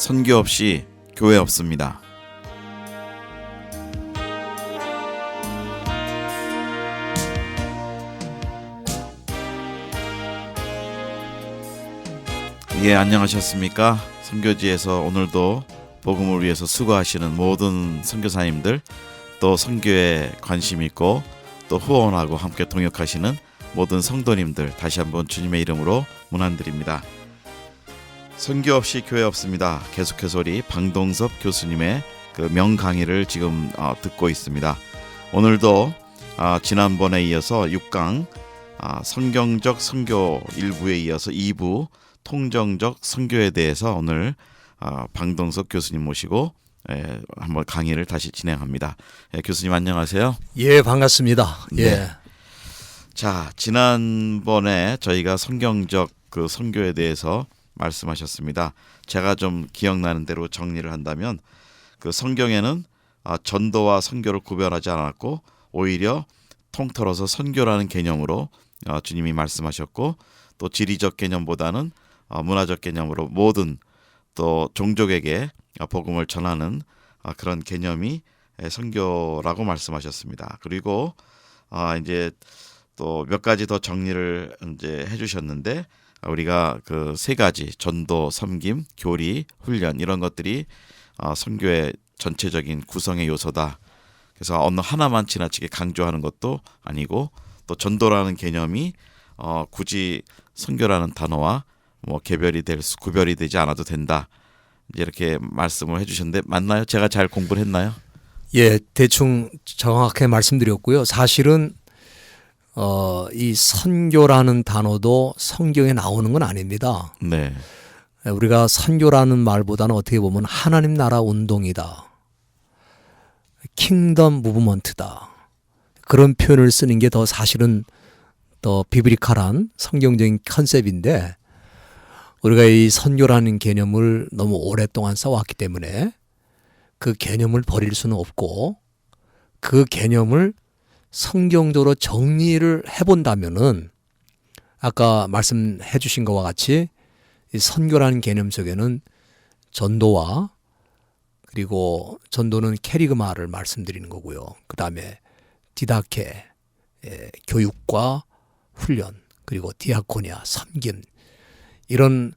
선교 없이 교회 없습니다. 예, 안녕하셨습니까? 선교지에서 오늘도 복음을 위해서 수고하시는 모든 선교사님들, 또 선교에 관심 있고 또 후원하고 함께 동역하시는 모든 성도님들, 다시 한번 주님의 이름으로 문안드립니다. 선교 없이 교회 없습니다. 계속해서 우리 방동섭 교수님의 그 명강의를 지금 듣고 있습니다. 오늘도 지난번에 이어서 6강 성경적 선교 1부에 이어서 2부 통정적 선교에 대해서 오늘 방동섭 교수님 모시고 한번 강의를 다시 진행합니다. 교수님 안녕하세요. 예, 반갑습니다. 예. 네. 자, 지난번에 저희가 성경적 그 선교에 대해서 말씀하셨습니다. 제가 좀 기억나는 대로 정리를 한다면 그 성경에는 전도와 선교를 구별하지 않았고 오히려 통틀어서 선교라는 개념으로 주님이 말씀하셨고, 또 지리적 개념보다는 문화적 개념으로 모든 또 종족에게 복음을 전하는 그런 개념이 선교라고 말씀하셨습니다. 그리고 이제 또 몇 가지 더 정리를 이제 해주셨는데, 우리가 그 세 가지 전도, 섬김, 교리, 훈련 이런 것들이 선교의 전체적인 구성의 요소다. 그래서 어느 하나만 지나치게 강조하는 것도 아니고, 또 전도라는 개념이 굳이 선교라는 단어와 구별이 되지 않아도 된다. 이렇게 말씀을 해주셨는데 맞나요? 제가 잘 공부를 했나요? 예, 대충 정확하게 말씀드렸고요. 사실은 이 선교라는 단어도 성경에 나오는 건 아닙니다. 네. 우리가 선교라는 말보다는 어떻게 보면 하나님 나라 운동이다, 킹덤 무브먼트다, 그런 표현을 쓰는 게 더 사실은 더 비브리칼한 성경적인 컨셉인데, 우리가 이 선교라는 개념을 너무 오랫동안 써왔기 때문에 그 개념을 버릴 수는 없고, 그 개념을 성경적으로 정리를 해본다면은 아까 말씀해 주신 것과 같이 이 선교라는 개념 속에는 전도와, 그리고 전도는 캐리그마를 말씀드리는 거고요. 그 다음에 디다케, 교육과 훈련, 그리고 디아코니아, 섬김, 이런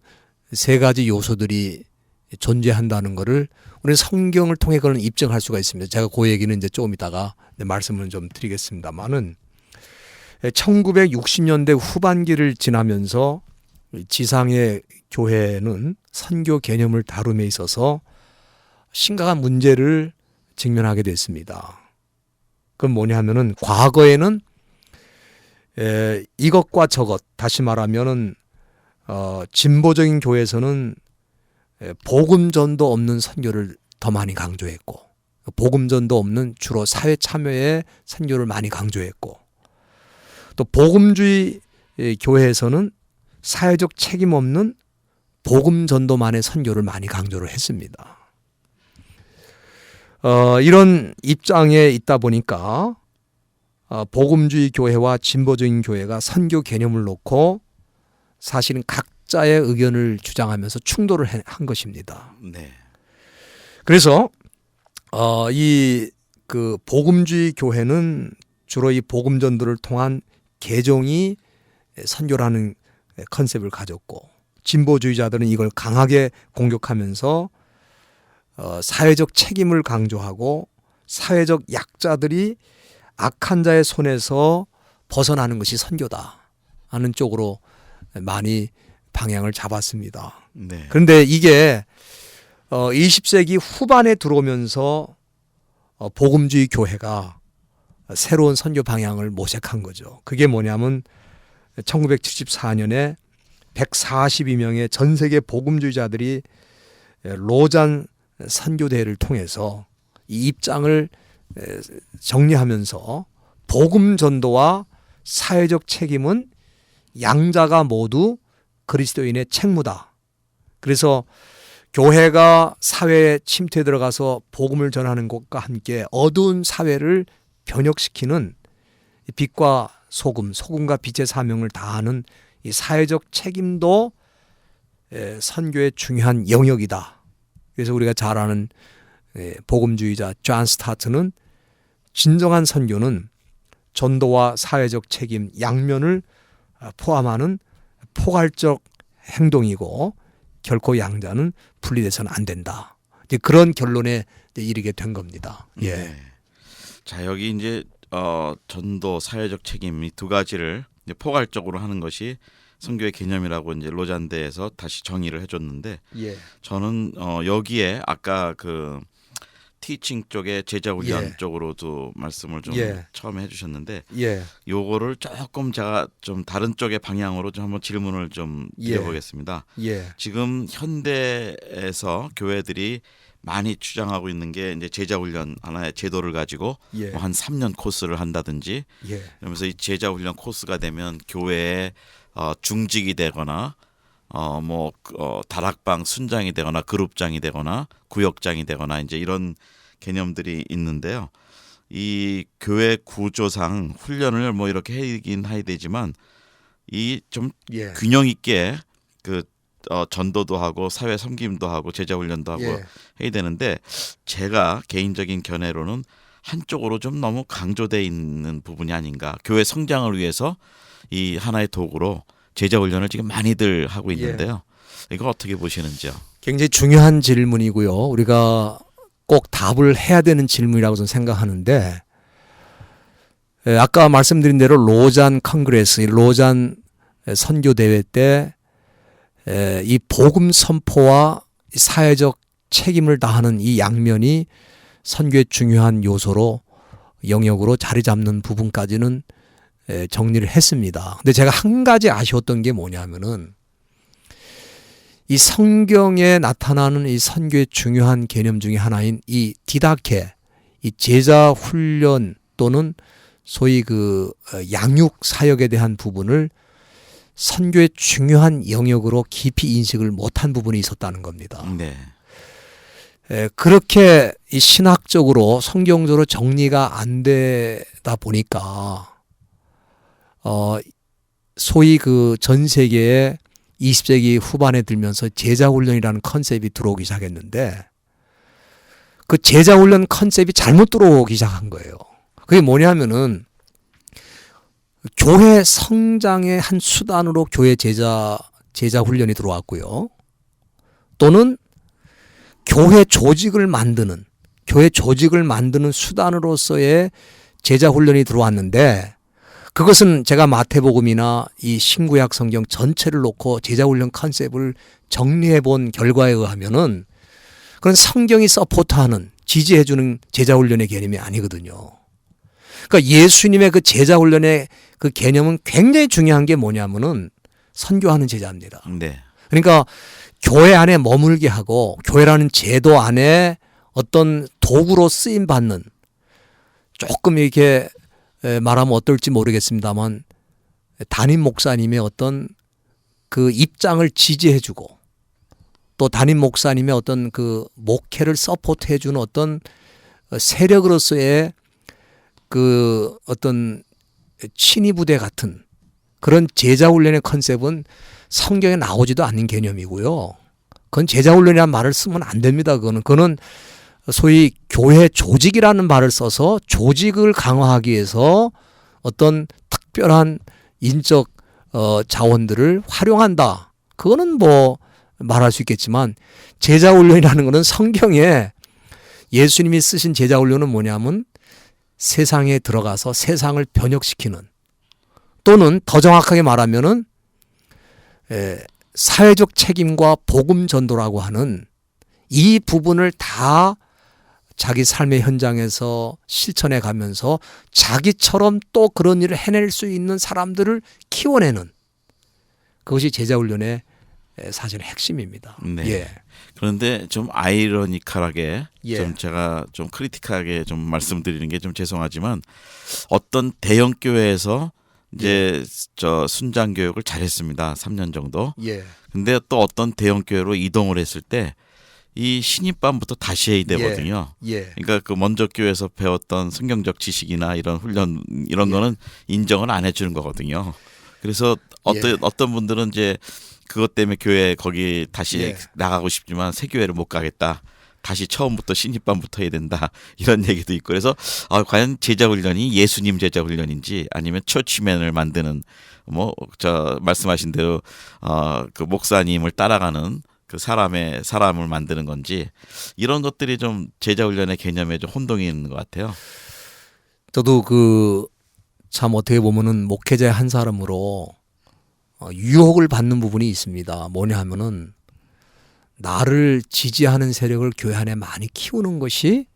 세 가지 요소들이 존재한다는 것을 우리는 성경을 통해 그런 입증할 수가 있습니다. 제가 그 얘기는 이제 조금 이따가 말씀을 좀 드리겠습니다만은, 1960년대 후반기를 지나면서 지상의 교회는 선교 개념을 다룸에 있어서 심각한 문제를 직면하게 됐습니다. 그건 뭐냐 하면은, 과거에는 이것과 저것, 다시 말하면은 진보적인 교회에서는 복음전도 없는 선교를 더 많이 강조했고, 복음전도 없는 주로 사회 참여의 선교를 많이 강조했고, 또 복음주의 교회에서는 사회적 책임 없는 복음전도만의 선교를 많이 강조를 했습니다. 이런 입장에 있다 보니까 복음주의 교회와 진보적인 교회가 선교 개념을 놓고 사실은 각자의 의견을 주장하면서 충돌을 한 것입니다. 네. 그래서 이 그 복음주의 교회는 주로 이 복음 전도를 통한 개종이 선교라는 컨셉을 가졌고, 진보주의자들은 이걸 강하게 공격하면서 사회적 책임을 강조하고, 사회적 약자들이 악한 자의 손에서 벗어나는 것이 선교다 하는 쪽으로 많이 방향을 잡았습니다. 네. 그런데 이게 20세기 후반에 들어오면서 복음주의 교회가 새로운 선교 방향을 모색한 거죠. 그게 뭐냐면 1974년에 142명의 전 세계 복음주의자들이 로잔 선교대회를 통해서 이 입장을 정리하면서 복음 전도와 사회적 책임은 양자가 모두 그리스도인의 책무다. 그래서 교회가 사회에 침투해 들어가서 복음을 전하는 것과 함께 어두운 사회를 변혁시키는 빛과 소금, 소금과 빛의 사명을 다하는 이 사회적 책임도 선교의 중요한 영역이다. 그래서 우리가 잘 아는 복음주의자 존 스타트는 진정한 선교는 전도와 사회적 책임 양면을 포함하는 포괄적 행동이고 결코 양자는 분리돼서는 안 된다. 이제 그런 결론에 이르게 된 겁니다. 예. 네. 자, 여기 이제 전도 사회적 책임 이 두 가지를 이제 포괄적으로 하는 것이 선교의 개념이라고 이제 로잔대에서 다시 정의를 해줬는데 예. 저는 여기에 아까 그 티칭 쪽에 제자 훈련 예. 쪽으로도 말씀을 좀 예. 처음에 해주셨는데 예. 요거를 조금 제가 좀 다른 쪽의 방향으로 좀 한번 질문을 좀 드려보겠습니다. 예. 지금 현대에서 교회들이 많이 주장하고 있는 게 이제 제자 훈련 하나의 제도를 가지고 예. 뭐 한 3년 코스를 한다든지 예. 그러면서 이 제자 훈련 코스가 되면 교회에 중직이 되거나 다락방 순장이 되거나 그룹장이 되거나 구역장이 되거나 이제 이런 개념들이 있는데요. 이 교회 구조상 훈련을 뭐 이렇게 해야긴 해야 되지만 이 좀 예. 균형 있게 그 전도도 하고 사회 섬김도 하고 제자 훈련도 하고 예. 해야 되는데 제가 개인적인 견해로는 한쪽으로 좀 너무 강조돼 있는 부분이 아닌가. 교회 성장을 위해서 이 하나의 도구로 제자 훈련을 지금 많이들 하고 있는데요. 이거 어떻게 보시는지요? 굉장히 중요한 질문이고요. 우리가 꼭 답을 해야 되는 질문이라고 저는 생각하는데 아까 말씀드린 대로 로잔 컨그레스, 로잔 선교 대회 때 이 복음 선포와 사회적 책임을 다하는 이 양면이 선교의 중요한 요소로 영역으로 자리 잡는 부분까지는 정리를 했습니다. 근데 제가 한 가지 아쉬웠던 게 뭐냐면은 이 성경에 나타나는 이 선교의 중요한 개념 중에 하나인 이 디다케, 이 제자 훈련 또는 소위 그 양육 사역에 대한 부분을 선교의 중요한 영역으로 깊이 인식을 못한 부분이 있었다는 겁니다. 네. 그렇게 이 신학적으로 성경적으로 정리가 안 되다 보니까 소위 그 전 세계에 20세기 후반에 들면서 제자훈련이라는 컨셉이 들어오기 시작했는데 그 제자훈련 컨셉이 잘못 들어오기 시작한 거예요. 그게 뭐냐면은 교회 성장의 한 수단으로 교회 제자 훈련이 들어왔고요. 또는 교회 조직을 만드는 수단으로서의 제자 훈련이 들어왔는데 그것은 제가 마태복음이나 이 신구약 성경 전체를 놓고 제자훈련 컨셉을 정리해 본 결과에 의하면은 그런 성경이 서포트하는 지지해주는 제자훈련의 개념이 아니거든요. 그러니까 예수님의 그 제자훈련의 그 개념은 굉장히 중요한 게 뭐냐면은 선교하는 제자입니다. 네. 그러니까 교회 안에 머물게 하고 교회라는 제도 안에 어떤 도구로 쓰임 받는 조금 이렇게 말하면 어떨지 모르겠습니다만 담임 목사님의 어떤 그 입장을 지지해주고 또 담임 목사님의 어떤 그 목회를 서포트해주는 어떤 세력으로서의 그 어떤 친위 부대 같은 그런 제자훈련의 컨셉은 성경에 나오지도 않는 개념이고요. 그건 제자훈련이라는 말을 쓰면 안 됩니다. 그거는 소위 교회 조직이라는 말을 써서 조직을 강화하기 위해서 어떤 특별한 인적 자원들을 활용한다. 그거는 뭐 말할 수 있겠지만 제자훈련이라는 거는 성경에 예수님이 쓰신 제자훈련은 뭐냐면 세상에 들어가서 세상을 변혁시키는 또는 더 정확하게 말하면은 사회적 책임과 복음 전도라고 하는 이 부분을 다 자기 삶의 현장에서 실천해 가면서 자기처럼 또 그런 일을 해낼 수 있는 사람들을 키워내는 그것이 제자훈련의 사실 핵심입니다. 네. 예. 그런데 좀 아이러니컬하게 예. 좀 제가 좀 크리티컬하게 좀 말씀드리는 게 좀 죄송하지만 어떤 대형 교회에서 이제 저 순장 교육을 잘했습니다. 3년 정도. 예. 근데 또 어떤 대형 교회로 이동을 했을 때 이 신입반부터 다시 해야 되거든요. 예. 그러니까 그 먼저 교회에서 배웠던 성경적 지식이나 이런 훈련 이런 예. 거는 인정을 안 해주는 거거든요. 그래서 어떤 분들은 이제 그것 때문에 교회 거기 다시 예. 나가고 싶지만 새 교회를 못 가겠다. 다시 처음부터 신입반부터 해야 된다. 이런 얘기도 있고 그래서 과연 제자 훈련이 예수님 제자 훈련인지 아니면 처치맨을 만드는 뭐 저 말씀하신 대로 그 목사님을 따라가는 그 사람을 만드는 건지 이런 것들이 좀 제자 훈련의 개념에 좀 혼동이 있는 것 같아요. 저도 그 참 어떻게 보면은 목회자의 한 사람으로 유혹을 받는 부분이 있습니다. 뭐냐 하면은 나를 지지하는 세력을 교회 안에 많이 키우는 것이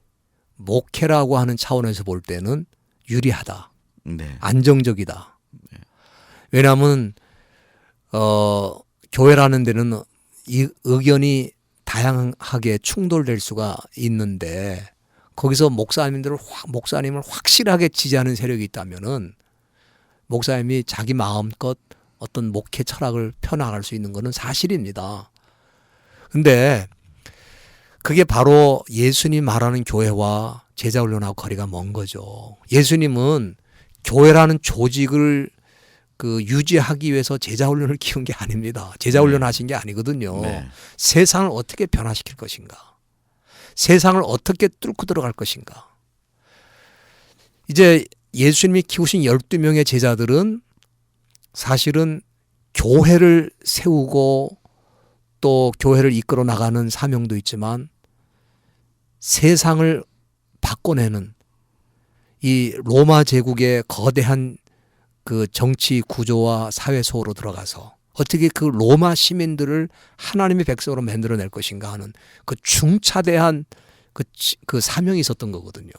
목회라고 하는 차원에서 볼 때는 유리하다. 네. 안정적이다. 왜냐하면 교회라는 데는 이 의견이 다양하게 충돌될 수가 있는데 거기서 목사님을 확실하게 지지하는 세력이 있다면은 목사님이 자기 마음껏 어떤 목회 철학을 펴나갈 수 있는 것은 사실입니다. 근데 그게 바로 예수님 말하는 교회와 제자 훈련하고 거리가 먼 거죠. 예수님은 교회라는 조직을 그 유지하기 위해서 제자 훈련을 키운 게 아닙니다. 제자 훈련 하신 게 아니거든요. 네. 세상을 어떻게 변화시킬 것인가? 세상을 어떻게 뚫고 들어갈 것인가? 이제 예수님이 키우신 12명의 제자들은 사실은 교회를 세우고 또 교회를 이끌어 나가는 사명도 있지만 세상을 바꿔내는 이 로마 제국의 거대한 그 정치 구조와 사회 속으로 들어가서 어떻게 그 로마 시민들을 하나님의 백성으로 만들어낼 것인가 하는 그 중차대한 그 사명이 있었던 거거든요.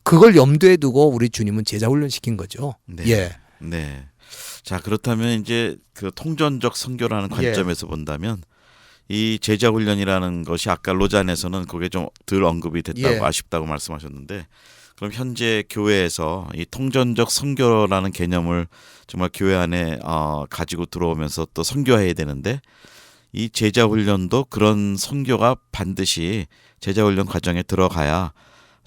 그걸 염두에 두고 우리 주님은 제자 훈련시킨 거죠. 네. 예. 네. 자, 그렇다면 이제 그 통전적 선교라는 관점에서 본다면 이 제자 훈련이라는 것이 아까 로잔에서는 그게 좀 덜 언급이 됐다고 아쉽다고 말씀하셨는데 그럼 현재 교회에서 이 통전적 선교라는 개념을 정말 교회 안에 가지고 들어오면서 또 선교해야 되는데 이 제자 훈련도 그런 선교가 반드시 제자 훈련 과정에 들어가야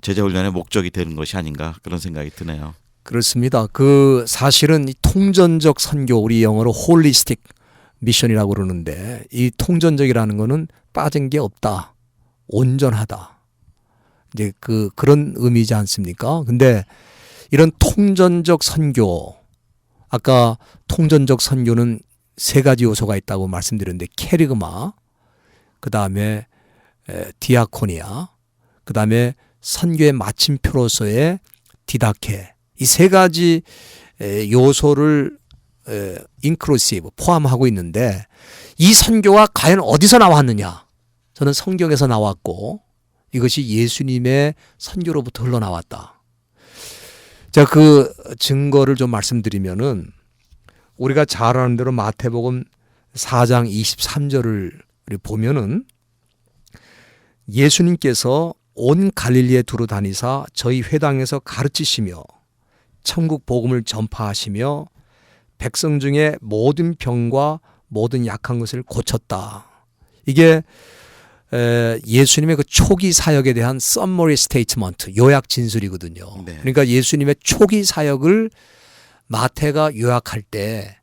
제자 훈련의 목적이 되는 것이 아닌가 그런 생각이 드네요. 그렇습니다. 그 사실은 이 통전적 선교 우리 영어로 홀리스틱 미션이라고 그러는데 이 통전적이라는 거는 빠진 게 없다. 온전하다. 이제 그런 의미지 않습니까? 근데 이런 통전적 선교 아까 통전적 선교는 세 가지 요소가 있다고 말씀드렸는데 케리그마 그다음에 디아코니아 그다음에 선교의 마침표로서의 디다케 이 세 가지 요소를 인클루시브 포함하고 있는데 이 선교가 과연 어디서 나왔느냐? 저는 성경에서 나왔고 이것이 예수님의 선교로부터 흘러나왔다. 자, 그 증거를 좀 말씀드리면은 우리가 잘 아는 대로 마태복음 4장 23절을 보면은 예수님께서 온 갈릴리에 두루 다니사 저희 회당에서 가르치시며 천국 복음을 전파하시며 백성 중에 모든 병과 모든 약한 것을 고쳤다. 이게 예수님의 그 초기 사역에 대한 summary statement, 요약 진술이거든요. 네. 그러니까 예수님의 초기 사역을 마태가 요약할 때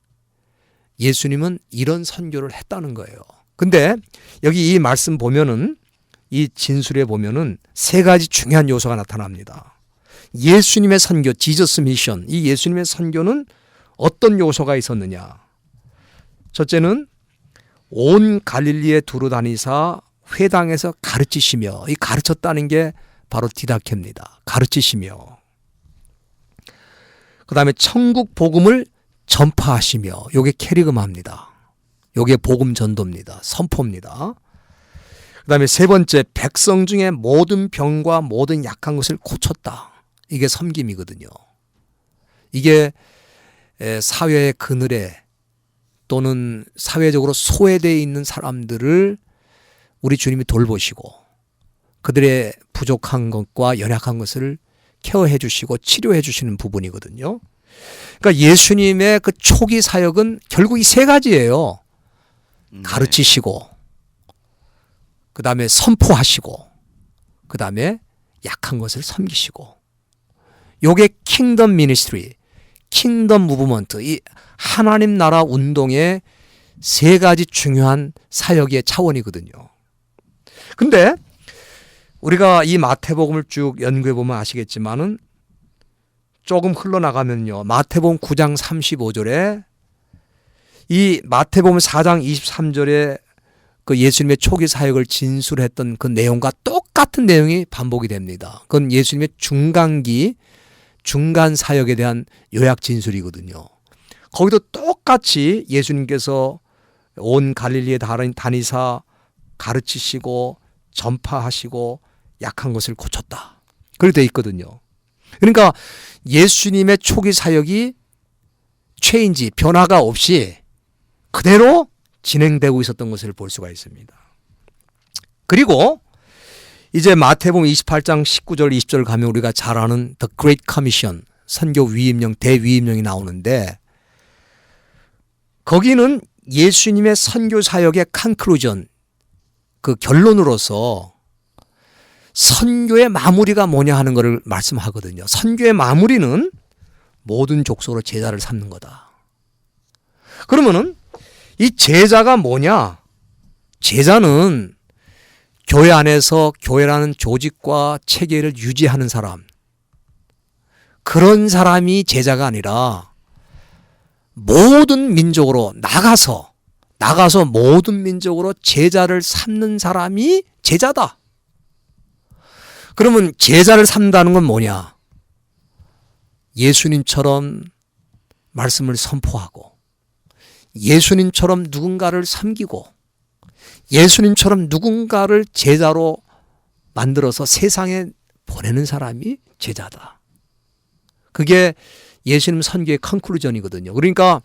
예수님은 이런 선교를 했다는 거예요. 근데 여기 이 말씀 보면은 이 진술에 보면은 세 가지 중요한 요소가 나타납니다. 예수님의 선교, 지저스 미션, 이 예수님의 선교는 어떤 요소가 있었느냐? 첫째는 온 갈릴리에 두루 다니사 회당에서 가르치시며 이 가르쳤다는 게 바로 디다케입니다. 가르치시며 그 다음에 천국 복음을 전파하시며 요게 캐리그마입니다. 요게 복음 전도입니다. 선포입니다. 그 다음에 세 번째 백성 중에 모든 병과 모든 약한 것을 고쳤다. 이게 섬김이거든요. 이게 사회의 그늘에 또는 사회적으로 소외되어 있는 사람들을 우리 주님이 돌보시고 그들의 부족한 것과 연약한 것을 케어해 주시고 치료해 주시는 부분이거든요. 그러니까 예수님의 그 초기 사역은 결국 이 세 가지예요. 가르치시고 그 다음에 선포하시고 그 다음에 약한 것을 섬기시고 요게 킹덤 미니스트리, 킹덤 무브먼트, 이 하나님 나라 운동의 세 가지 중요한 사역의 차원이거든요. 근데 우리가 이 마태복음을 쭉 연구해 보면 아시겠지만은 조금 흘러나가면요. 마태복음 9장 35절에 이 마태복음 4장 23절에 그 예수님의 초기 사역을 진술했던 그 내용과 똑같은 내용이 반복이 됩니다. 그건 예수님의 중간기, 중간 사역에 대한 요약 진술이거든요. 거기도 똑같이 예수님께서 온 갈릴리에 다니사 가르치시고 전파하시고 약한 것을 고쳤다. 그렇게 돼 있거든요. 그러니까 예수님의 초기 사역이 체인지, 변화가 없이 그대로 진행되고 있었던 것을 볼 수가 있습니다. 그리고 이제 마태복음 28장 19절 20절 가면 우리가 잘 아는 The Great Commission, 선교 위임령, 대위임령이 나오는데 거기는 예수님의 선교 사역의 컨클루전, 그 결론으로서 선교의 마무리가 뭐냐 하는 것을 말씀하거든요. 선교의 마무리는 모든 족속으로 제자를 삼는 거다. 그러면은 이 제자가 뭐냐? 제자는 교회 안에서 교회라는 조직과 체계를 유지하는 사람, 그런 사람이 제자가 아니라 모든 민족으로 나가서 모든 민족으로 제자를 삼는 사람이 제자다. 그러면 제자를 삼는다는 건 뭐냐? 예수님처럼 말씀을 선포하고 예수님처럼 누군가를 섬기고 예수님처럼 누군가를 제자로 만들어서 세상에 보내는 사람이 제자다. 그게 예수님 선교의 컨클루전이거든요. 그러니까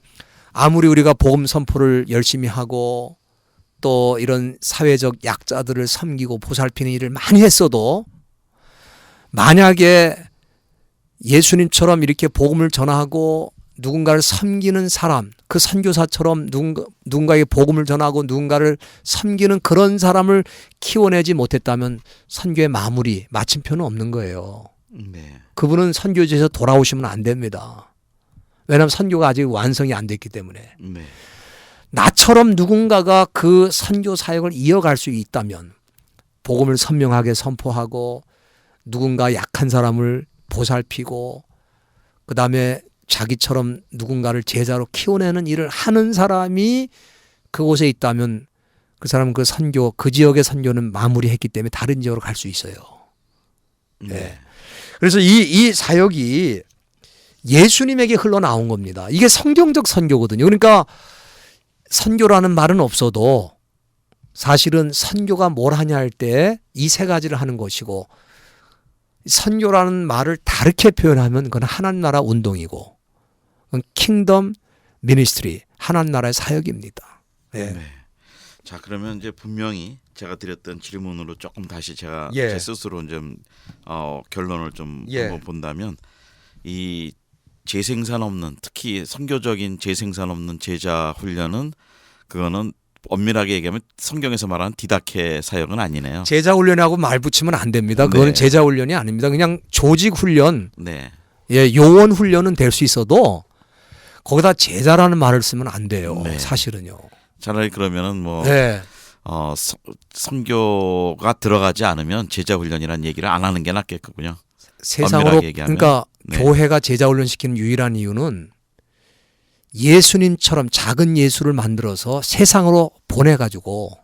아무리 우리가 복음 선포를 열심히 하고 또 이런 사회적 약자들을 섬기고 보살피는 일을 많이 했어도 만약에 예수님처럼 이렇게 복음을 전하고 누군가를 섬기는 사람, 그 선교사처럼 누군가에게 복음을 전하고 누군가를 섬기는 그런 사람을 키워내지 못했다면 선교의 마침표는 없는 거예요. 네. 그분은 선교지에서 돌아오시면 안 됩니다. 왜냐하면 선교가 아직 완성이 안 됐기 때문에. 네. 나처럼 누군가가 그 선교 사역을 이어갈 수 있다면 복음을 선명하게 선포하고 누군가 약한 사람을 보살피고 그 다음에 자기처럼 누군가를 제자로 키워내는 일을 하는 사람이 그곳에 있다면 그 사람은 그 선교, 그 지역의 선교는 마무리했기 때문에 다른 지역으로 갈 수 있어요. 네. 그래서 이 사역이 예수님에게 흘러나온 겁니다. 이게 성경적 선교거든요. 그러니까 선교라는 말은 없어도 사실은 선교가 뭘 하냐 할 때 이 세 가지를 하는 것이고 선교라는 말을 다르게 표현하면 그건 하나님 나라 운동이고 그건 킹덤 미니스트리, 하나님 나라의 사역입니다. 네. 네. 자, 그러면 이제 분명히 제가 드렸던 질문으로 조금 다시 제가 예. 제 스스로 좀 결론을 좀 예. 한번 본다면 이 재생산 없는, 특히 선교적인 재생산 없는 제자 훈련은 그거는 엄밀하게 얘기하면 성경에서 말하는 디다케 사역은 아니네요. 제자 훈련하고 말 붙이면 안 됩니다. 그거는 네. 제자 훈련이 아닙니다. 그냥 조직 훈련, 네. 예, 요원 훈련은 될 수 있어도 거기다 제자라는 말을 쓰면 안 돼요. 네. 사실은요. 차라리 그러면은 뭐 네. 선교가 들어가지 않으면 제자 훈련이라는 얘기를 안 하는 게 낫겠군요. 세상으로 엄밀하게 얘기하면. 그러니까 네. 교회가 제자 훈련 시키는 유일한 이유는 예수님처럼 작은 예수를 만들어서 세상으로 보내가지고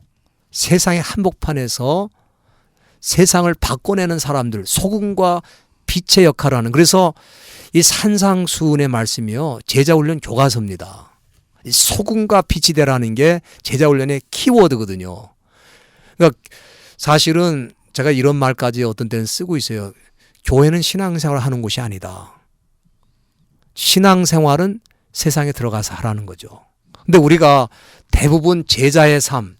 세상의 한복판에서 세상을 바꿔내는 사람들, 소금과 빛의 역할을 하는. 그래서 이 산상수훈의 말씀이요, 제자 훈련 교과서입니다. 이 소금과 빛이 되라는 게 제자 훈련의 키워드거든요. 그러니까 사실은 제가 이런 말까지 어떤 때는 쓰고 있어요. 교회는 신앙생활을 하는 곳이 아니다. 신앙생활은 세상에 들어가서 하라는 거죠. 근데 우리가 대부분 제자의 삶,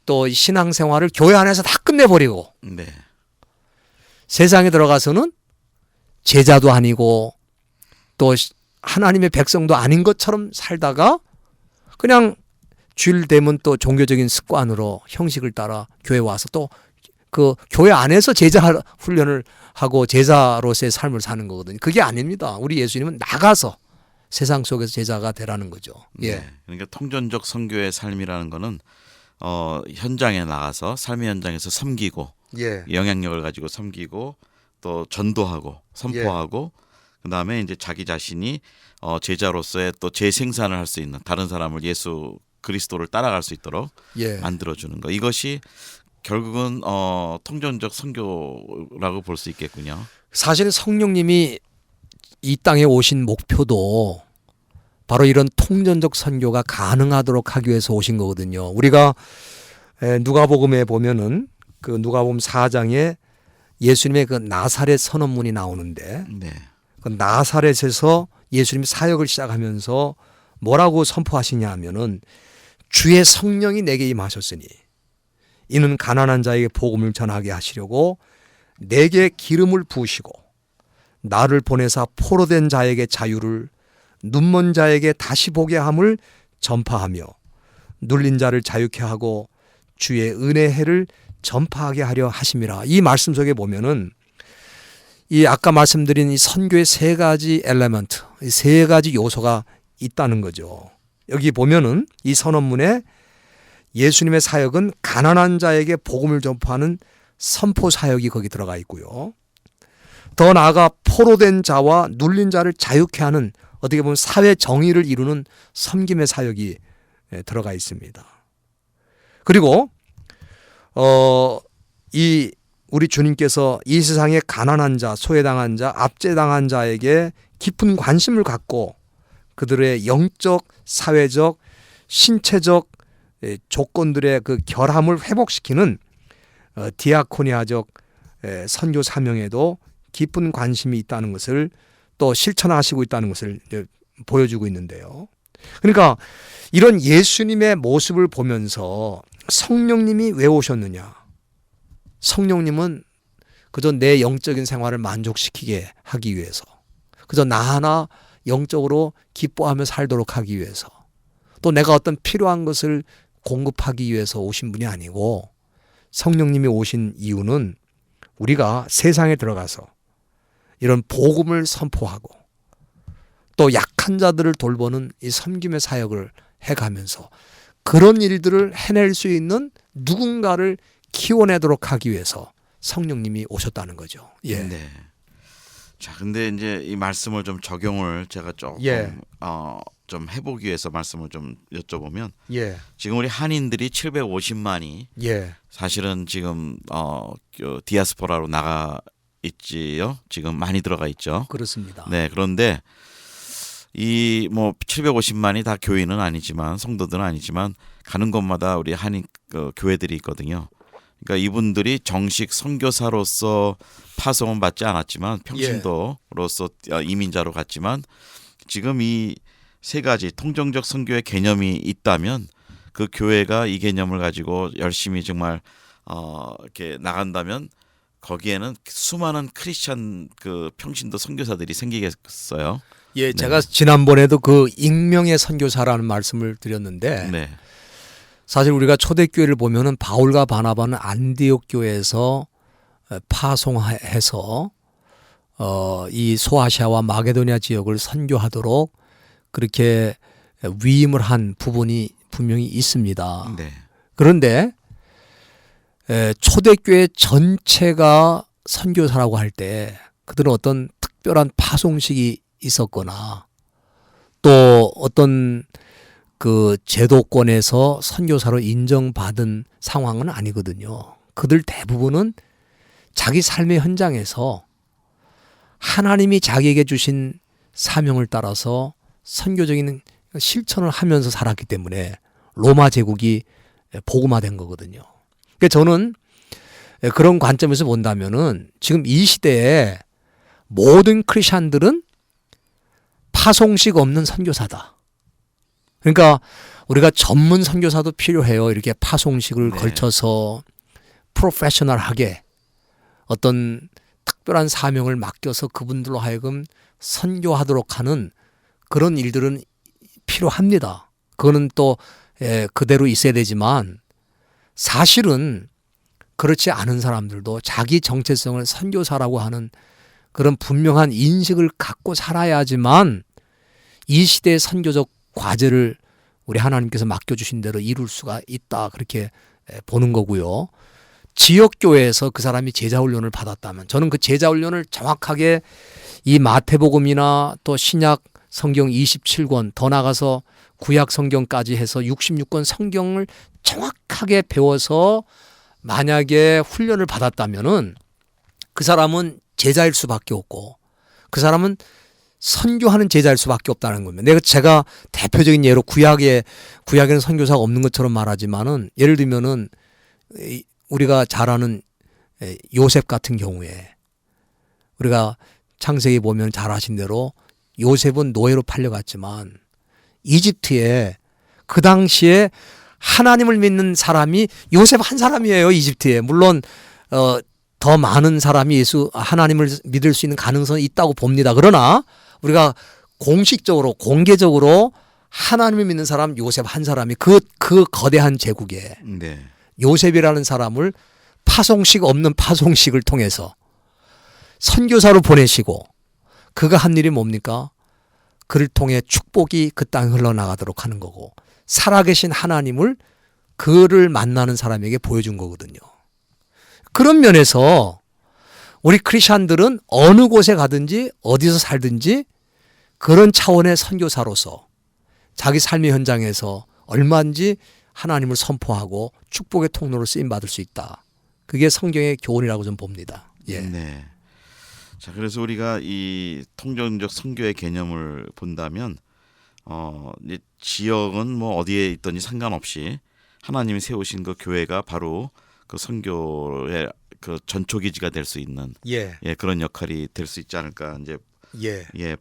또 신앙생활을 교회 안에서 다 끝내버리고 네. 세상에 들어가서는 제자도 아니고 또 하나님의 백성도 아닌 것처럼 살다가 그냥 주일 되면 또 종교적인 습관으로 형식을 따라 교회 와서 또 그 교회 안에서 제자 훈련을 하고 제자로서의 삶을 사는 거거든요. 그게 아닙니다. 우리 예수님은 나가서 세상 속에서 제자가 되라는 거죠. 예. 네. 그러니까 통전적 선교의 삶이라는 거는 현장에 나가서 삶의 현장에서 섬기고 예. 영향력을 가지고 섬기고 또 전도하고 선포하고 그다음에 이제 자기 자신이 제자로서의 또 재생산을 할 수 있는 다른 사람을 예수 그리스도를 따라갈 수 있도록 예. 만들어주는 거. 이것이 결국은 통전적 선교라고 볼 수 있겠군요. 사실 성령님이 이 땅에 오신 목표도 바로 이런 통전적 선교가 가능하도록 하기 위해서 오신 거거든요. 우리가 누가복음에 보면은 그 누가복음 4장에 예수님의 그 나사렛 선언문이 나오는데 네. 그 나사렛에서 예수님이 사역을 시작하면서 뭐라고 선포하시냐 하면은 주의 성령이 내게 임하셨으니 이는 가난한 자에게 복음을 전하게 하시려고 내게 기름을 부으시고 나를 보내사 포로된 자에게 자유를 눈먼 자에게 다시 보게 함을 전파하며 눌린 자를 자유케 하고 주의 은혜의 해를 전파하게 하려 하심이라. 이 말씀 속에 보면은 이 아까 말씀드린 이 선교의 세 가지 엘레먼트, 이 세 가지 요소가 있다는 거죠. 여기 보면은 이 선언문에 예수님의 사역은 가난한 자에게 복음을 전파하는 선포 사역이 거기 들어가 있고요. 더 나아가 포로된 자와 눌린 자를 자유케 하는 어떻게 보면 사회 정의를 이루는 섬김의 사역이 들어가 있습니다. 그리고 이 우리 주님께서 이 세상의 가난한 자, 소외당한 자, 압제당한 자에게 깊은 관심을 갖고 그들의 영적, 사회적, 신체적 조건들의 그 결함을 회복시키는 디아코니아적 선교 사명에도 깊은 관심이 있다는 것을 또 실천하시고 있다는 것을 보여주고 있는데요. 그러니까 이런 예수님의 모습을 보면서 성령님이 왜 오셨느냐? 성령님은 그저 내 영적인 생활을 만족시키게 하기 위해서, 그저 나 하나 영적으로 기뻐하며 살도록 하기 위해서, 또 내가 어떤 필요한 것을 공급하기 위해서 오신 분이 아니고, 성령님이 오신 이유는 우리가 세상에 들어가서 이런 복음을 선포하고 또 약한 자들을 돌보는 이 섬김의 사역을 해가면서 그런 일들을 해낼 수 있는 누군가를 키워내도록 하기 위해서 성령님이 오셨다는 거죠. 예. 네. 자, 근데 이제 이 말씀을 좀 적용을 제가 조금 좀 해보기 위해서 말씀을 좀 여쭤보면, 예. 지금 우리 한인들이 750만이 예. 사실은 지금 그 디아스포라로 나가 있지요. 지금 많이 들어가 있죠. 그렇습니다. 네, 그런데 이 뭐 750만이 다 교인은 아니지만 성도들은 아니지만 가는 곳마다 우리 한인 교회들이 있거든요. 그러니까 이분들이 정식 선교사로서 파송은 받지 않았지만 평신도로서 이민자로 갔지만 지금 이 세 가지 통정적 선교의 개념이 있다면 그 교회가 이 개념을 가지고 열심히 정말 이렇게 나간다면 거기에는 수많은 크리스천 그 평신도 선교사들이 생기겠어요. 예, 네. 제가 지난번에도 그 익명의 선교사라는 말씀을 드렸는데 네. 사실 우리가 초대교회를 보면은 바울과 바나바는 안디옥 교회에서 파송해서 이 소아시아와 마게도니아 지역을 선교하도록 그렇게 위임을 한 부분이 분명히 있습니다. 네. 그런데 초대교회 전체가 선교사라고 할 때 그들은 어떤 특별한 파송식이 있었거나 또 어떤 그 제도권에서 선교사로 인정받은 상황은 아니거든요. 그들 대부분은 자기 삶의 현장에서 하나님이 자기에게 주신 사명을 따라서 선교적인 실천을 하면서 살았기 때문에 로마 제국이 복음화된 거거든요. 그러니까 저는 그런 관점에서 본다면은 지금 이 시대에 모든 크리스천들은 파송식 없는 선교사다. 그러니까 우리가 전문 선교사도 필요해요. 이렇게 파송식을 걸쳐서 프로페셔널하게 어떤 특별한 사명을 맡겨서 그분들로 하여금 선교하도록 하는 그런 일들은 필요합니다. 그거는 또 그대로 있어야 되지만 사실은 그렇지 않은 사람들도 자기 정체성을 선교사라고 하는 그런 분명한 인식을 갖고 살아야지만 이 시대의 선교적 과제를 우리 하나님께서 맡겨주신 대로 이룰 수가 있다 그렇게 보는 거고요. 지역교회에서 그 사람이 제자훈련을 받았다면 저는 그 제자훈련을 정확하게 이 마태복음이나 또 신약 성경 27권 더 나가서 구약 성경까지 해서 66권 성경을 정확하게 배워서 만약에 훈련을 받았다면은 그 사람은 제자일 수밖에 없고 그 사람은 선교하는 제자일 수밖에 없다는 겁니다. 제가 대표적인 예로 구약에는 선교사가 없는 것처럼 말하지만은 예를 들면은 우리가 잘 아는 요셉 같은 경우에 우리가 창세기 보면 잘 아신 대로 요셉은 노예로 팔려갔지만 이집트에 그 당시에 하나님을 믿는 사람이 요셉 한 사람이에요. 이집트에. 물론 더 많은 사람이 하나님을 믿을 수 있는 가능성이 있다고 봅니다. 그러나 우리가 공식적으로 공개적으로 하나님을 믿는 사람 요셉 한 사람이 그 거대한 제국에 네. 요셉이라는 사람을 파송식 없는 파송식을 통해서 선교사로 보내시고 그가 한 일이 뭡니까? 그를 통해 축복이 그 땅에 흘러나가도록 하는 거고 살아계신 하나님을 그를 만나는 사람에게 보여준 거거든요. 그런 면에서 우리 크리스찬들은 어느 곳에 가든지 어디서 살든지 그런 차원의 선교사로서 자기 삶의 현장에서 얼마든지 하나님을 선포하고 축복의 통로로 쓰임받을 수 있다. 그게 성경의 교훈이라고 좀 봅니다. 예. 네. 자, 그래서 우리가 이 통전적 선교의 개념을 본다면 이제 지역은 뭐 어디에 있든지 상관없이 하나님이 세우신 그 교회가 바로 그 선교의 그 전초기지가 될 수 있는 예. 그런 역할이 될 수 있지 않을까 이제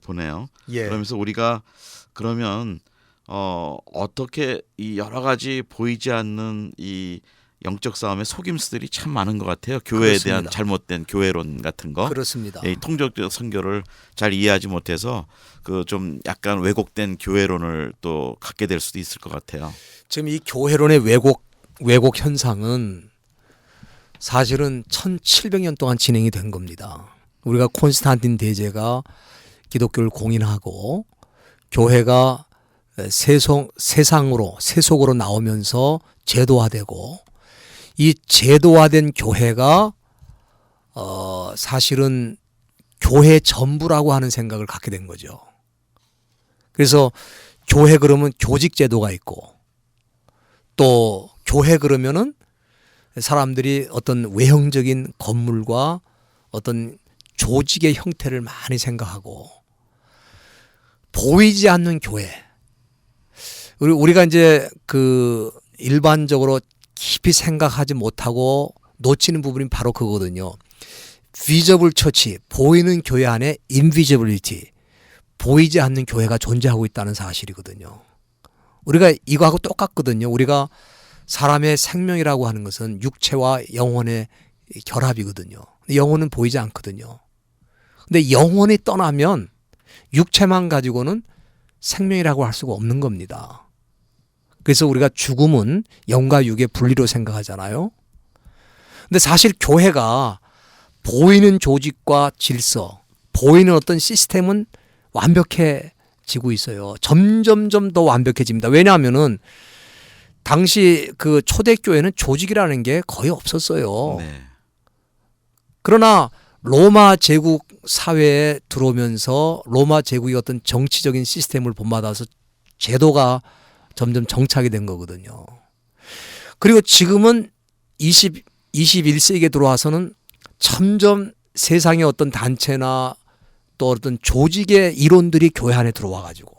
보네요. 예. 그러면서 우리가 그러면 어떻게 이 여러 가지 보이지 않는 이 영적 싸움의 속임수들이 참 많은 것 같아요. 교회에 그렇습니다. 대한 잘못된 교회론 같은 거. 그렇습니다. 이 통적적 선교를 잘 이해하지 못해서 그 좀 약간 왜곡된 교회론을 또 갖게 될 수도 있을 것 같아요. 지금 이 교회론의 왜곡 현상은 사실은 1700년 동안 진행이 된 겁니다. 우리가 콘스탄틴 대제가 기독교를 공인하고 교회가 세속으로 나오면서 제도화되고 이 제도화된 교회가 사실은 교회 전부라고 하는 생각을 갖게 된 거죠. 그래서 교회 그러면 교직 제도가 있고 또 교회 그러면은 사람들이 어떤 외형적인 건물과 어떤 조직의 형태를 많이 생각하고 보이지 않는 교회. 우리가 이제 그 일반적으로 깊이 생각하지 못하고 놓치는 부분이 바로 그거거든요. 비저블 처치, 보이는 교회 안에 인비저블리티, 보이지 않는 교회가 존재하고 있다는 사실이거든요. 우리가 이거하고 똑같거든요. 우리가 사람의 생명이라고 하는 것은 육체와 영혼의 결합이거든요. 영혼은 보이지 않거든요. 근데 영혼이 떠나면 육체만 가지고는 생명이라고 할 수가 없는 겁니다. 그래서 우리가 죽음은 영과 육의 분리로 생각하잖아요. 근데 사실 교회가 보이는 조직과 질서, 보이는 어떤 시스템은 완벽해지고 있어요. 점점점 더 완벽해집니다. 왜냐하면은 당시 그 초대교회는 조직이라는 게 거의 없었어요. 네. 그러나 로마 제국 사회에 들어오면서 로마 제국의 어떤 정치적인 시스템을 본받아서 제도가 점점 정착이 된 거거든요. 그리고 지금은 21세기에 들어와서는 점점 세상의 어떤 단체나 또 어떤 조직의 이론들이 교회 안에 들어와 가지고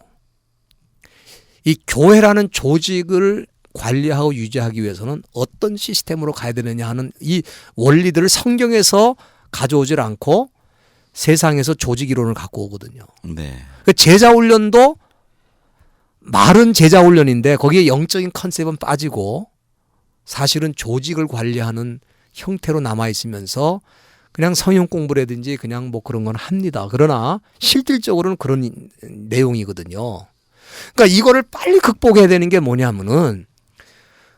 이 교회라는 조직을 관리하고 유지하기 위해서는 어떤 시스템으로 가야 되느냐 하는 이 원리들을 성경에서 가져오질 않고 세상에서 조직 이론을 갖고 오거든요. 네. 제자 훈련도 말은 제자 훈련인데 거기에 영적인 컨셉은 빠지고 사실은 조직을 관리하는 형태로 남아 있으면서 그냥 성형 공부라든지 그냥 뭐 그런 건 합니다. 그러나 실질적으로는 그런 내용이거든요. 그러니까 이거를 빨리 극복해야 되는 게 뭐냐면은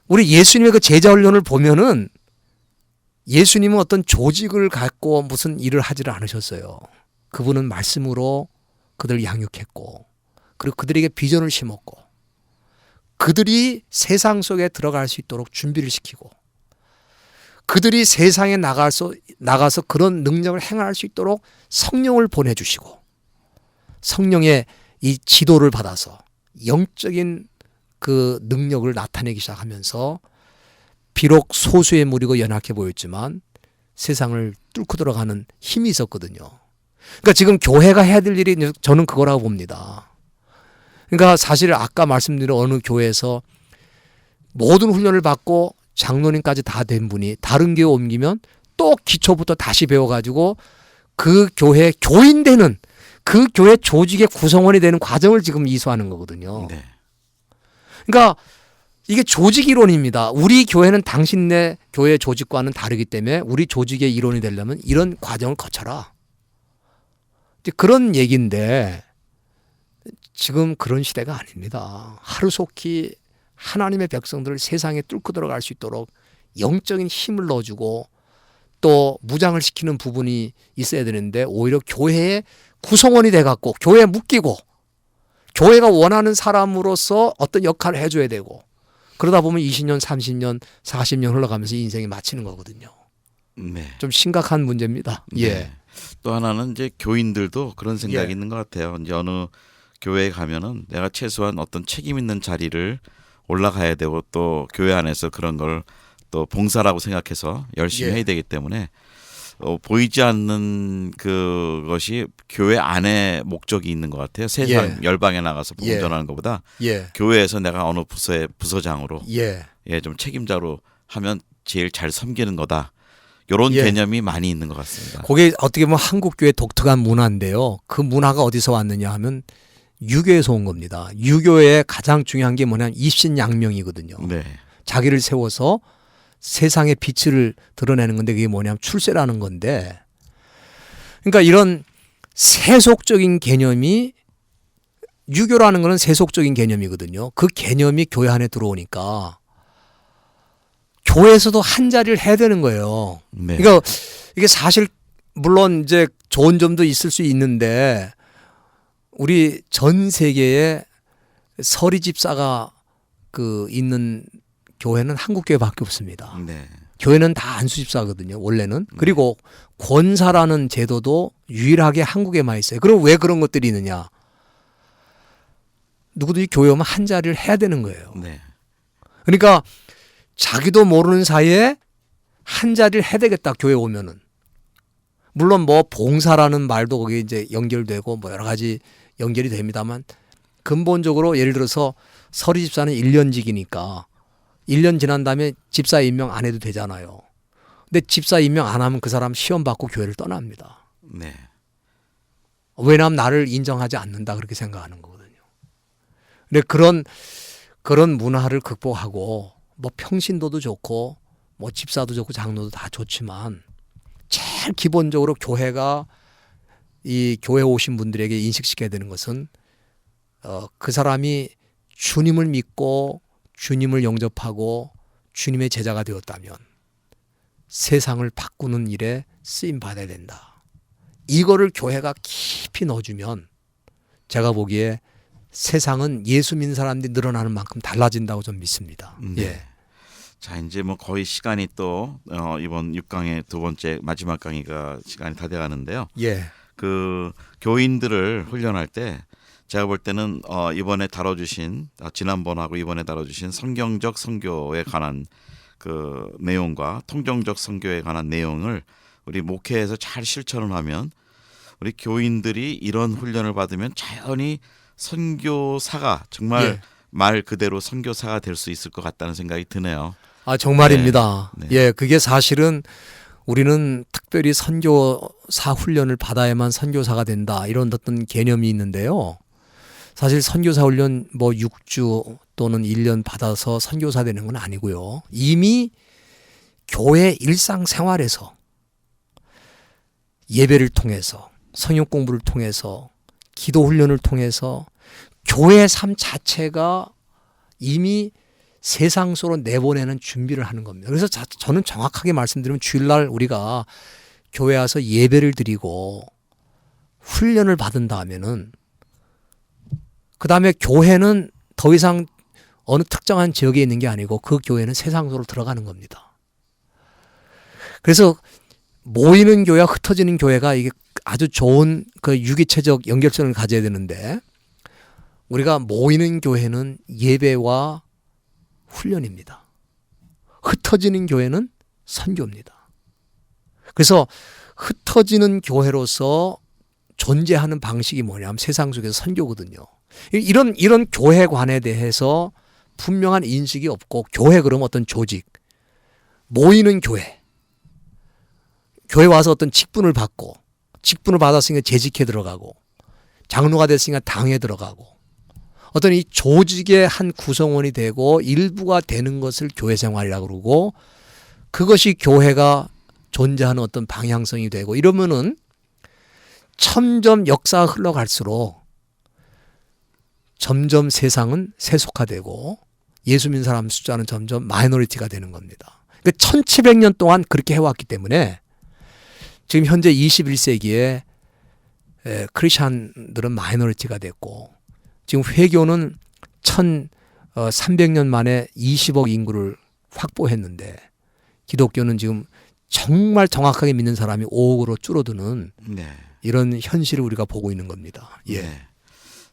우리 예수님의 그 제자 훈련을 보면은 예수님은 어떤 조직을 갖고 무슨 일을 하지를 않으셨어요. 그분은 말씀으로 그들 양육했고 그리고 그들에게 비전을 심었고 그들이 세상 속에 들어갈 수 있도록 준비를 시키고 그들이 세상에 나가서 그런 능력을 행할 수 있도록 성령을 보내주시고 성령의 이 지도를 받아서 영적인 그 능력을 나타내기 시작하면서 비록 소수의 무리고 연약해 보였지만 세상을 뚫고 들어가는 힘이 있었거든요. 그러니까 지금 교회가 해야 될 일이 저는 그거라고 봅니다. 그러니까 사실 아까 말씀드린 어느 교회에서 모든 훈련을 받고 장로님까지 다 된 분이 다른 교회 옮기면 또 기초부터 다시 배워가지고 그 교회 교인 되는 그 교회 조직의 구성원이 되는 과정을 지금 이수하는 거거든요. 네. 그러니까 이게 조직 이론입니다. 우리 교회는 당신네 교회 조직과는 다르기 때문에 우리 조직의 이론이 되려면 이런 과정을 거쳐라. 이제 그런 얘기인데 지금 그런 시대가 아닙니다. 하루속히 하나님의 백성들을 세상에 뚫고 들어갈 수 있도록 영적인 힘을 넣어주고 또 무장을 시키는 부분이 있어야 되는데 오히려 교회의 구성원이 돼갖고 교회에 묶이고 교회가 원하는 사람으로서 어떤 역할을 해줘야 되고 그러다 보면 20년, 30년, 40년 흘러가면서 인생이 마치는 거거든요. 네. 좀 심각한 문제입니다. 예. 네. 또 하나는 이제 교인들도 그런 생각이 예. 있는 것 같아요. 이제 어느 교회에 가면은 내가 최소한 어떤 책임 있는 자리를 올라가야 되고 또 교회 안에서 그런 걸 또 봉사라고 생각해서 열심히 예. 해야 되기 때문에 보이지 않는 그것이 교회 안에 목적이 있는 것 같아요. 세상 예. 열방에 나가서 복음 예. 전하는 것보다 예. 교회에서 내가 어느 부서의 부서장으로 예. 좀 책임자로 하면 제일 잘 섬기는 거다. 이런 예. 개념이 많이 있는 것 같습니다. 그게 어떻게 보면 한국 교회 독특한 문화인데요. 그 문화가 어디서 왔느냐 하면 유교에서 온 겁니다. 유교의 가장 중요한 게 뭐냐면 입신양명이거든요. 네. 자기를 세워서 세상의 빛을 드러내는 건데 그게 뭐냐면 출세라는 건데 그러니까 이런 세속적인 개념이 유교라는 거는 세속적인 개념이거든요. 그 개념이 교회 안에 들어오니까 교회에서도 한 자리를 해야 되는 거예요. 네. 그러니까 이게 사실 물론 이제 좋은 점도 있을 수 있는데 우리 전 세계에 서리 집사가 그 있는 교회는 한국 교회밖에 없습니다. 네. 교회는 다 안수 집사거든요. 원래는. 그리고 권사라는 제도도 유일하게 한국에만 있어요. 그럼 왜 그런 것들이 있느냐? 누구든지 교회 오면 한 자리를 해야 되는 거예요. 네. 그러니까 자기도 모르는 사이에 한 자리를 해야 되겠다. 교회 오면은. 물론 뭐 봉사라는 말도 거기에 이제 연결되고 뭐 여러 가지 연결이 됩니다만 근본적으로 예를 들어서 서리 집사는 1년직이니까 1년 지난 다음에 집사 임명 안 해도 되잖아요. 근데 집사 임명 안 하면 그 사람 시험 받고 교회를 떠납니다. 네. 왜냐하면 나를 인정하지 않는다 그렇게 생각하는 거거든요. 근데 그런 문화를 극복하고 뭐 평신도도 좋고 뭐 집사도 좋고 장로도 다 좋지만 제일 기본적으로 교회가 이 교회 오신 분들에게 인식시켜야 되는 것은 그 사람이 주님을 믿고 주님을 영접하고 주님의 제자가 되었다면 세상을 바꾸는 일에 쓰임 받아야 된다. 이거를 교회가 깊이 넣어주면 제가 보기에 세상은 예수 믿는 사람들이 늘어나는 만큼 달라진다고 좀 믿습니다. 네. 예. 자, 이제 뭐 거의 시간이 또 이번 6강의 두 번째 마지막 강의가 시간이 다 돼가는데요. 예. 그 교인들을 훈련할 때 제가 볼 때는 이번에 다뤄주신 지난번하고 이번에 다뤄주신 성경적 선교에 관한 그 내용과 통정적 선교에 관한 내용을 우리 목회에서 잘 실천을 하면 우리 교인들이 이런 훈련을 받으면 자연히 선교사가 정말 예. 말 그대로 선교사가 될 수 있을 것 같다는 생각이 드네요. 아, 정말입니다. 네. 예, 그게 사실은 우리는 특별히 선교사 훈련을 받아야만 선교사가 된다 이런 어떤 개념이 있는데요. 사실 선교사 훈련 뭐 6주 또는 1년 받아서 선교사 되는 건 아니고요. 이미 교회 일상생활에서 예배를 통해서 성경 공부를 통해서 기도 훈련을 통해서 교회 삶 자체가 이미 세상 속으로 내보내는 준비를 하는 겁니다. 그래서 저는 정확하게 말씀드리면 주일날 우리가 교회 와서 예배를 드리고 훈련을 받은 다음에는 그다음에 교회는 더 이상 어느 특정한 지역에 있는 게 아니고 그 교회는 세상으로 들어가는 겁니다. 그래서 모이는 교회와 흩어지는 교회가 이게 아주 좋은 그 유기체적 연결성을 가져야 되는데 우리가 모이는 교회는 예배와 훈련입니다. 흩어지는 교회는 선교입니다. 그래서 흩어지는 교회로서 존재하는 방식이 뭐냐면 세상 속에서 선교거든요. 이런 교회관에 대해서 분명한 인식이 없고 교회 그럼 어떤 조직, 모이는 교회, 교회 와서 어떤 직분을 받고 직분을 받았으니까 재직해 들어가고 장로가 됐으니까 당에 들어가고 어떤 이 조직의 한 구성원이 되고 일부가 되는 것을 교회 생활이라고 그러고 그것이 교회가 존재하는 어떤 방향성이 되고 이러면은 점점 역사가 흘러갈수록 점점 세상은 세속화되고 예수 믿는 사람 숫자는 점점 마이너리티가 되는 겁니다. 그러니까 1700년 동안 그렇게 해왔기 때문에 지금 현재 21세기에 크리스찬들은 마이너리티가 됐고 지금 회교는 1300년 만에 20억 인구를 확보했는데 기독교는 지금 정말 정확하게 믿는 사람이 5억으로 줄어드는 네. 이런 현실을 우리가 보고 있는 겁니다. 예. 네.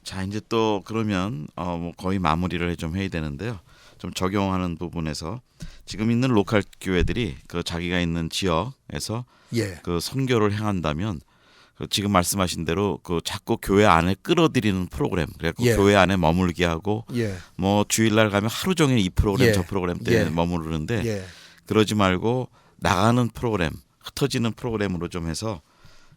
자 이제 또 그러면 뭐 거의 마무리를 좀 해야 되는데요. 좀 적용하는 부분에서 지금 있는 로컬 교회들이 그 자기가 있는 지역에서 예. 그 선교를 행한다면 그 지금 말씀하신 대로 그 자꾸 교회 안에 끌어들이는 프로그램, 그래갖고 예. 교회 안에 머물게 하고 예. 뭐 주일날 가면 하루 종일 이 프로그램 예. 저 프로그램 때문에 예. 머무르는데 예. 그러지 말고 나가는 프로그램, 흩어지는 프로그램으로 좀 해서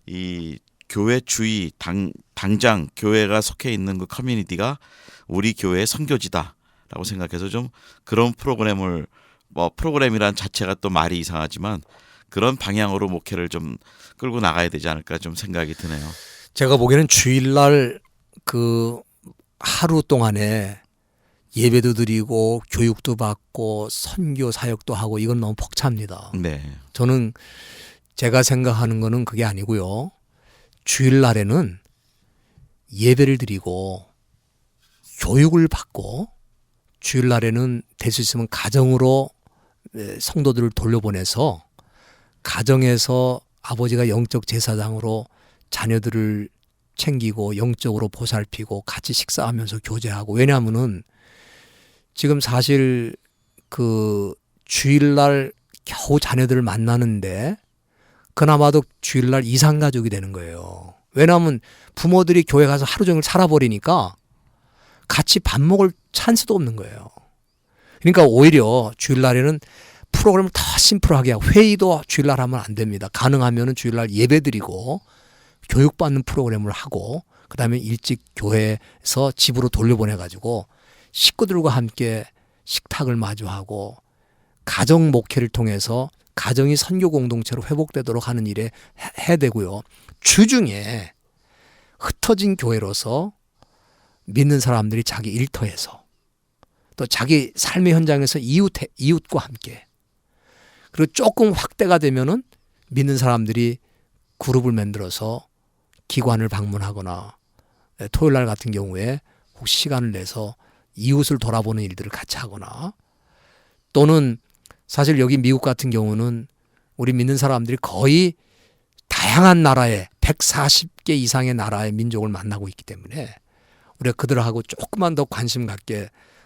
이 교회 주위 당장 교회가 속해 있는 그 커뮤니티가 우리 교회의 선교지다라고 생각해서 좀 그런 프로그램을 뭐 프로그램이란 자체가 또 말이 이상하지만 그런 방향으로 목회를 좀 끌고 나가야 되지 않을까 좀 생각이 드네요. 제가 보기에는 주일날 그 하루 동안에 예배도 드리고 교육도 받고 선교 사역도 하고 이건 너무 벅찹니다. 네. 저는 제가 생각하는 거는 그게 아니고요. 주일날에는 예배를 드리고 교육을 받고 주일날에는 될 수 있으면 가정으로 성도들을 돌려보내서 가정에서 아버지가 영적 제사장으로 자녀들을 챙기고 영적으로 보살피고 같이 식사하면서 교제하고 왜냐하면은 지금 사실 그 주일날 겨우 자녀들을 만나는데 그나마도 주일날 이상가족이 되는 거예요. 왜냐하면 부모들이 교회 가서 하루 종일 살아버리니까 같이 밥 먹을 찬스도 없는 거예요. 그러니까 오히려 주일날에는 프로그램을 더 심플하게 하고 회의도 주일날 하면 안 됩니다. 가능하면 주일날 예배드리고 교육받는 프로그램을 하고 그다음에 일찍 교회에서 집으로 돌려보내가지고 식구들과 함께 식탁을 마주하고 가정 목회를 통해서 가정이 선교 공동체로 회복되도록 하는 일에 해야 되고요. 주중에 흩어진 교회로서 믿는 사람들이 자기 일터에서 또 자기 삶의 현장에서 이웃과 함께 그리고 조금 확대가 되면은 믿는 사람들이 그룹을 만들어서 기관을 방문하거나 토요일 날 같은 경우에 혹시 시간을 내서 이웃을 돌아보는 일들을 같이 하거나 또는 사실 여기 미국 같은 경우는 우리 믿는 사람들이 거의 다양한 나라의 140개 이상의 나라의 민족을 만나고 있기 때문에 우리가 그들하고 조금만 더 관심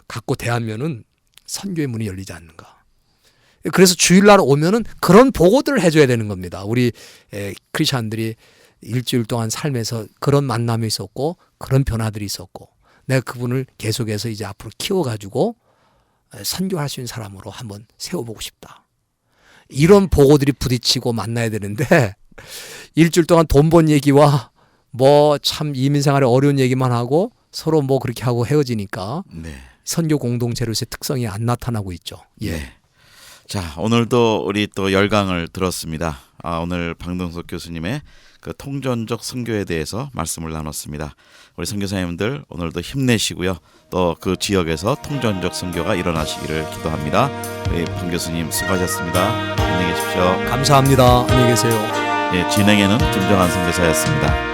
갖고 대하면은 선교의 문이 열리지 않는가. 그래서 주일날 오면은 그런 보고들을 해줘야 되는 겁니다. 우리 크리스찬들이 일주일 동안 삶에서 그런 만남이 있었고 그런 변화들이 있었고 내가 그분을 계속해서 이제 앞으로 키워가지고 선교할 수 있는 사람으로 한번 세워보고 싶다. 이런 보고들이 부딪히고 만나야 되는데 일주일 동안 돈 번 얘기와 뭐 참 이민생활에 어려운 얘기만 하고 서로 뭐 그렇게 하고 헤어지니까 네. 선교 공동체로서의 특성이 안 나타나고 있죠. 예. 네. 자 오늘도 우리 또 열강을 들었습니다. 오늘 방동석 교수님의 그 통전적 선교에 대해서 말씀을 나눴습니다. 우리 선교사님들 오늘도 힘내시고요. 또 그 지역에서 통전적 선교가 일어나시기를 기도합니다. 우리 방 교수님 수고하셨습니다. 안녕히 계십시오. 감사합니다. 안녕히 계세요. 예, 진행에는 김정한 선교사였습니다.